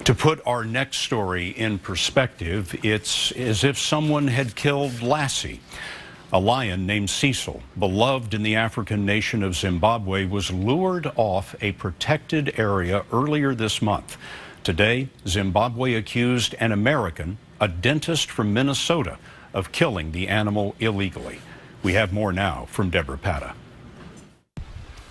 To put our next story in perspective, it's as if someone had killed Lassie. A lion named Cecil, beloved in the African nation of Zimbabwe, was lured off a protected area earlier this month. Today, Zimbabwe accused an American, a dentist from Minnesota, of killing the animal illegally. We have more now from Deborah Pata.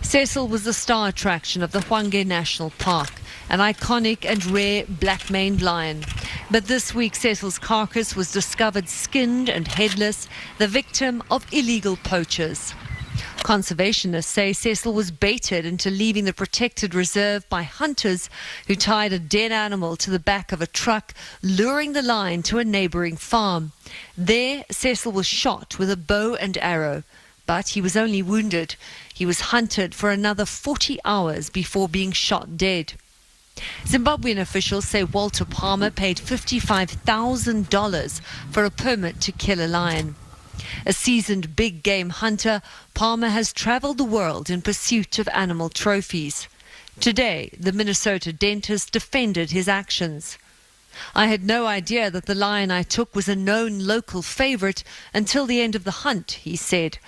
Cecil was the star attraction of the Hwange National Park, an iconic and rare black-maned lion. But this week, Cecil's carcass was discovered skinned and headless, the victim of illegal poachers. Conservationists say Cecil was baited into leaving the protected reserve by hunters who tied a dead animal to the back of a truck, luring the lion to a neighbouring farm. There, Cecil was shot with a bow and arrow, but he was only wounded. He was hunted for another 40 hours before being shot dead. Zimbabwean officials say Walter Palmer paid $55,000 for a permit to kill a lion. A seasoned big game hunter, Palmer has travelled the world in pursuit of animal trophies. Today, the Minnesota dentist defended his actions. "I had no idea that the lion I took was a known local favourite until the end of the hunt," he said.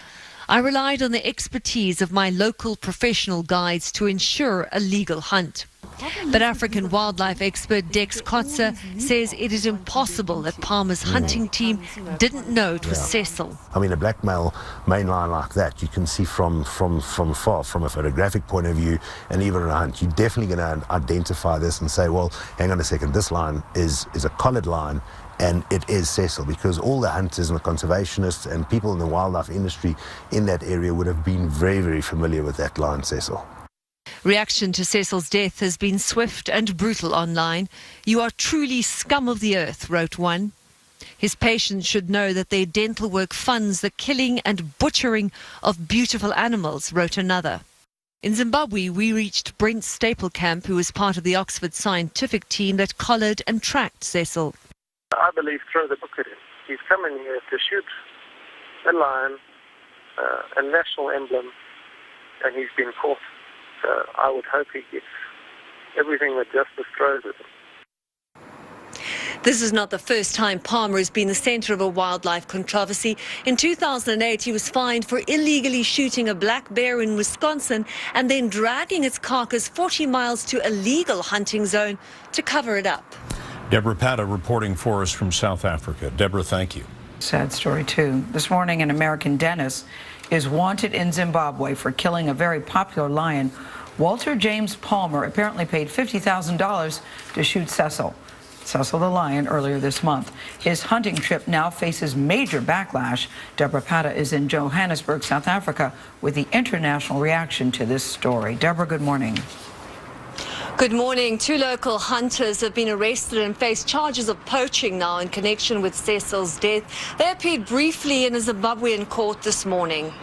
"I relied on the expertise of my local professional guides to ensure a legal hunt." But African wildlife expert Dex Kotzer says it is impossible that Palmer's hunting team didn't know it was Cecil. I mean, a black male main lion like that, you can see from far, from a photographic point of view, and even in a hunt, you're definitely going to identify this and say, well, hang on a second, this lion is a collared lion, and it is Cecil, because all the hunters and the conservationists and people in the wildlife industry in that area would have been very, very familiar with that lion, Cecil. Reaction to Cecil's death has been swift and brutal online. "You are truly scum of the earth," wrote one. "His patients should know that their dental work funds the killing and butchering of beautiful animals," wrote another. In Zimbabwe, we reached Brent Staplekamp, who was part of the Oxford scientific team that collared and tracked Cecil. I believe throw the book at him. He's coming here to shoot a lion, a national emblem, and he's been caught. So I would hope he gets everything that justice throws at him. This is not the first time Palmer has been the centre of a wildlife controversy. In 2008, he was fined for illegally shooting a black bear in Wisconsin and then dragging its carcass 40 miles to a legal hunting zone to cover it up. Deborah Pata reporting for us from South Africa. Deborah, thank you. Sad story, too. This morning, an American dentist is wanted in Zimbabwe for killing a very popular lion. Walter James Palmer apparently paid $50,000 to shoot Cecil the lion, earlier this month. His hunting trip now faces major backlash. Deborah Pata is in Johannesburg, South Africa, with the international reaction to this story. Deborah, good morning. Good morning. 2 local hunters have been arrested and face charges of poaching now in connection with Cecil's death. They appeared briefly in a Zimbabwean court this morning.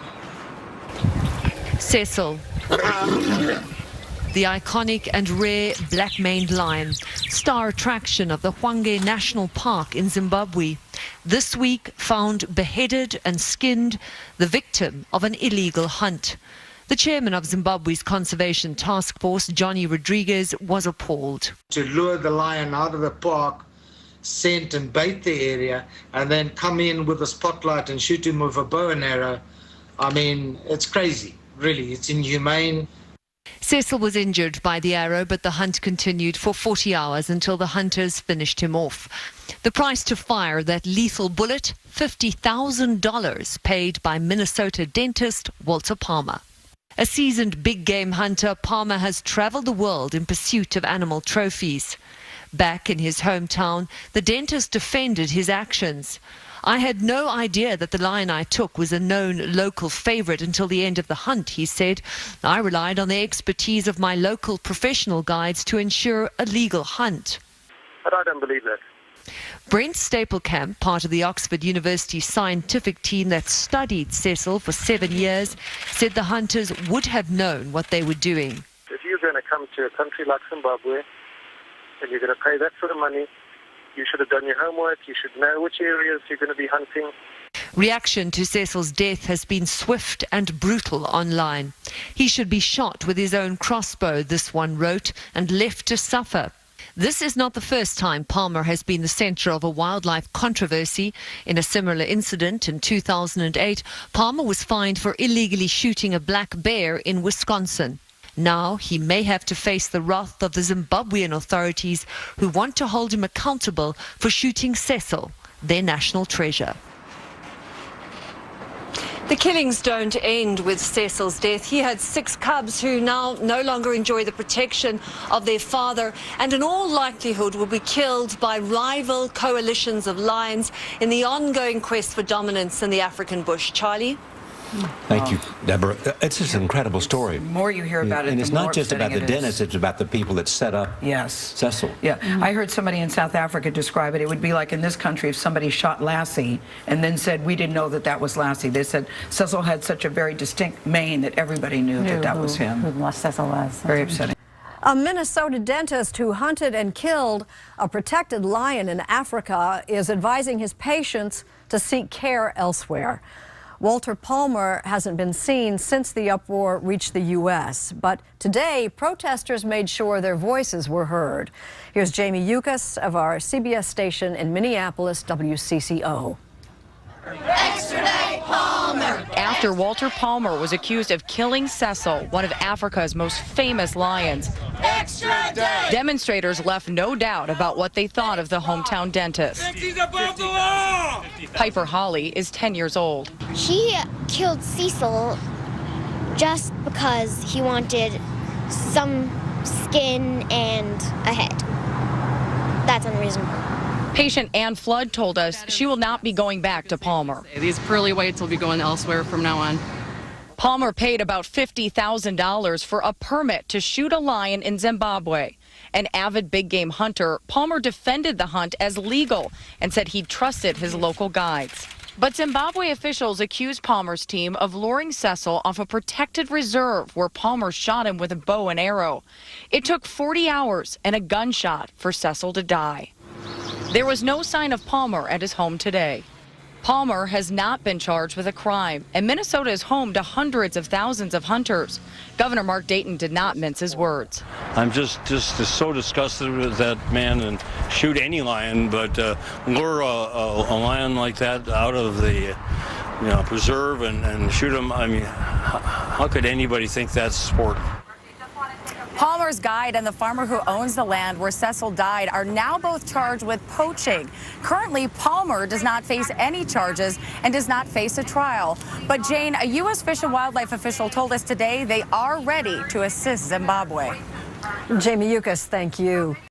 Cecil, the iconic and rare black-maned lion, star attraction of the Hwange National Park in Zimbabwe, this week found beheaded and skinned, the victim of an illegal hunt. The chairman of Zimbabwe's Conservation Task Force, Johnny Rodriguez, was appalled. To lure the lion out of the park, scent and bait the area, and then come in with a spotlight and shoot him with a bow and arrow, I mean, it's crazy, really. It's inhumane. Cecil was injured by the arrow, but the hunt continued for 40 hours until the hunters finished him off. The price to fire that lethal bullet, $50,000, paid by Minnesota dentist Walter Palmer. A seasoned big game hunter, Palmer has travelled the world in pursuit of animal trophies. Back in his hometown, the dentist defended his actions. "I had no idea that the lion I took was a known local favourite until the end of the hunt," he said. "I relied on the expertise of my local professional guides to ensure a legal hunt." But I don't believe that. Brent Staplekamp, part of the Oxford University scientific team that studied Cecil for 7 years, said the hunters would have known what they were doing. If you're going to come to a country like Zimbabwe and you're going to pay that sort of money, you should have done your homework. You should know which areas you're going to be hunting. Reaction to Cecil's death has been swift and brutal online. "He should be shot with his own crossbow," this one wrote, "and left to suffer." This is not the first time Palmer has been the centre of a wildlife controversy. In a similar incident in 2008, Palmer was fined for illegally shooting a black bear in Wisconsin. Now he may have to face the wrath of the Zimbabwean authorities, who want to hold him accountable for shooting Cecil, their national treasure. The killings don't end with Cecil's death. He had 6 cubs who now no longer enjoy the protection of their father and in all likelihood will be killed by rival coalitions of lions in the ongoing quest for dominance in the African bush. Charlie? Thank you, Deborah. It's just an incredible story. The more you hear about it, and the it's more not just about the upsetting it is. dentist, it's about the people that set up Cecil. Yeah, I heard somebody in South Africa describe it. It would be like in this country if somebody shot Lassie and then said, we didn't know that that was Lassie. They said Cecil had such a very distinct mane that everybody knew that that was him. Who Cecil was. Very upsetting. A Minnesota dentist who hunted and killed a protected lion in Africa is advising his patients to seek care elsewhere. Walter Palmer hasn't been seen since the uproar reached the U.S., but today protesters made sure their voices were heard. Here's Jamie Yukas of our CBS station in Minneapolis, WCCO. Extradite Palmer! After Walter Palmer was accused of killing Cecil, one of Africa's most famous lions, Extradite! demonstrators left no doubt about what they thought of the hometown dentist. He's above the law! Piper Holly is 10 years old. He killed Cecil just because he wanted some skin and a head. That's unreasonable. Patient Ann Flood told us she will not be going back to Palmer. These pearly whites will be going elsewhere from now on. Palmer paid about $50,000 for a permit to shoot a lion in Zimbabwe. An avid big game hunter, Palmer defended the hunt as legal and said he trusted his local guides. But Zimbabwe officials accused Palmer's team of luring Cecil off a protected reserve where Palmer shot him with a bow and arrow. It took 40 hours and a gunshot for Cecil to die. There was no sign of Palmer at his home today. Palmer has not been charged with a crime, and Minnesota is home to hundreds of thousands of hunters. Governor Mark Dayton did not mince his words. I'm just so disgusted with that man and shoot any lion, but lure a lion like that out of the preserve and shoot him. I mean, how could anybody think that's sport? Palmer's guide and the farmer who owns the land where Cecil died are now both charged with poaching. Currently, Palmer does not face any charges and does not face a trial. But Jane, a U.S. Fish and Wildlife official told us today they are ready to assist Zimbabwe. Jamie Yukas, thank you.